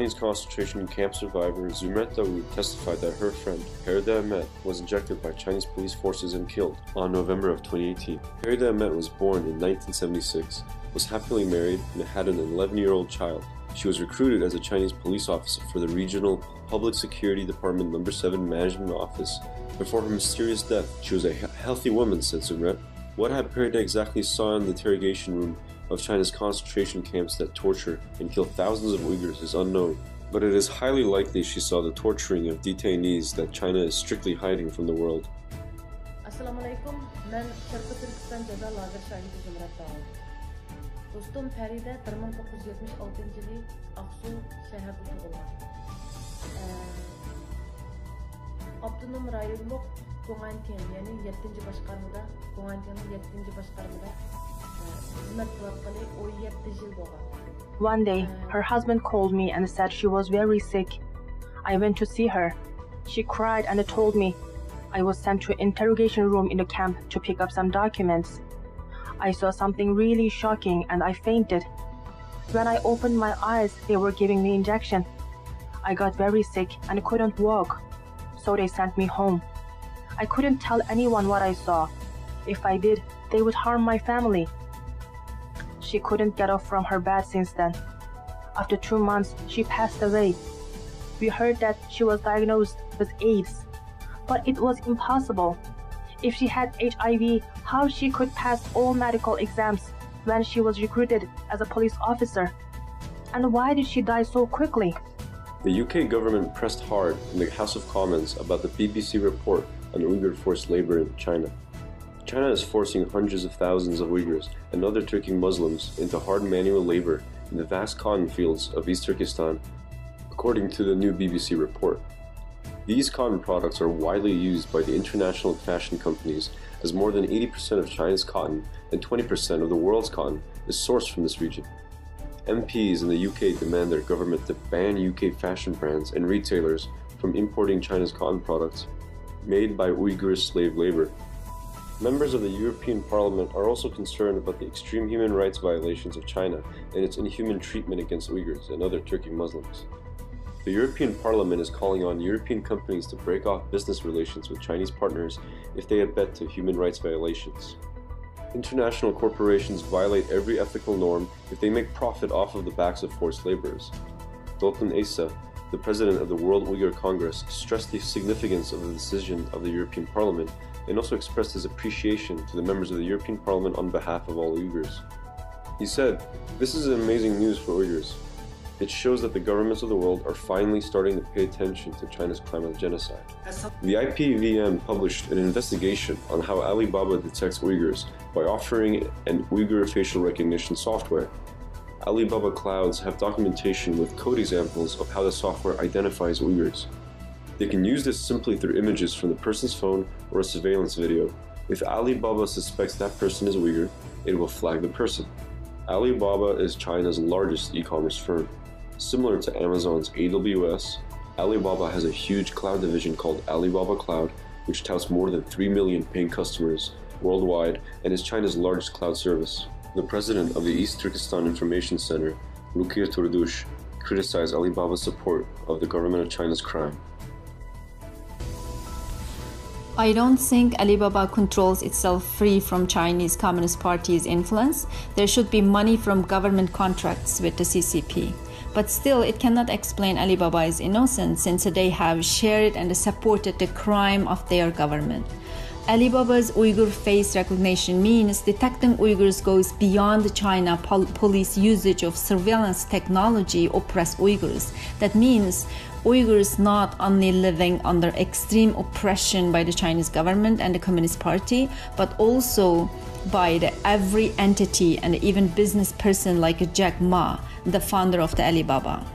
Chinese concentration camp survivor Zumret Dawood testified that her friend, Feride Ahmet, was injected by Chinese police forces and killed on November of 2018. Feride Ahmet was born in 1976, was happily married, and had an 11-year-old child. She was recruited as a Chinese police officer for the Regional Public Security Department No. 7 Management Office. Before her mysterious death, she was a healthy woman, said Zumret. What had Feride exactly saw in the interrogation room of China's concentration camps that torture and kill thousands of Uyghurs is unknown, but it is highly likely she saw the torturing of detainees that China is strictly hiding from the world. Assalamu alaikum. Ben Sharqi Turkistan Jaza Lager Shahidi Zumret Dawood. Dostum Feride 1976 yılı Aksu şehirde doğulgan. Abdunum rayonluq Go'ngantian, yani 7-ci başqarmada, Go'ngantianның 7-ci başqarmada xizmat qilib 17 yil bo'lgan. One day, her husband called me and said she was very sick. I went to see her. She cried and told me I was sent to an interrogation room in the camp to pick up some documents. I saw something really shocking and I fainted. When I opened my eyes, they were giving me injection. I got very sick and couldn't walk, so they sent me home. I couldn't tell anyone what I saw. If I did, they would harm my family. She couldn't get up from her bed since then. After 2 months, she passed away. We heard that she was diagnosed with AIDS, but it was impossible. If she had HIV, how she could pass all medical exams when she was recruited as a police officer? And why did she die so quickly? The UK government pressed hard in the House of Commons about the BBC report on Uyghur forced labor in China. China is forcing hundreds of thousands of Uyghurs and other Turkic Muslims into hard manual labor in the vast cotton fields of East Turkestan, according to the new BBC report. These cotton products are widely used by the international fashion companies, as more than 80% of China's cotton and 20% of the world's cotton is sourced from this region. MPs in the UK demand their government to ban UK fashion brands and retailers from importing China's cotton products made by Uyghur slave labor. Members of the European Parliament are also concerned about the extreme human rights violations of China and its inhuman treatment against Uyghurs and other Turkic Muslims. The European Parliament is calling on European companies to break off business relations with Chinese partners if they abet to human rights violations. International corporations violate every ethical norm if they make profit off of the backs of forced laborers. Dolkun Asa, the president of the World Uyghur Congress, stressed the significance of the decision of the European Parliament and also expressed his appreciation to the members of the European Parliament on behalf of all Uyghurs. He said, "This is amazing news for Uyghurs. It shows that the governments of the world are finally starting to pay attention to China's climate genocide." The IPVM published an investigation on how Alibaba detects Uyghurs by offering an Uyghur facial recognition software. Alibaba clouds have documentation with code examples of how the software identifies Uyghurs. They can use this simply through images from the person's phone or a surveillance video. If Alibaba suspects that person is Uyghur, it will flag the person. Alibaba is China's largest e-commerce firm. Similar to Amazon's AWS, Alibaba has a huge cloud division called Alibaba Cloud, which touts more than 3 million paying customers worldwide and is China's largest cloud service. The president of the East Turkestan Information Center, Rukiya Turdush, criticized Alibaba's support of the government of China's crime. I don't think Alibaba controls itself free from Chinese Communist Party's influence. There should be money from government contracts with the CCP. But still, it cannot explain Alibaba's innocence since they have shared and supported the crime of their government. Alibaba's Uyghur face recognition means detecting Uyghurs goes beyond China police usage of surveillance technology oppress Uyghurs. That means Uyghurs not only living under extreme oppression by the Chinese government and the Communist Party, but also by every entity and even business person like Jack Ma, the founder of the Alibaba.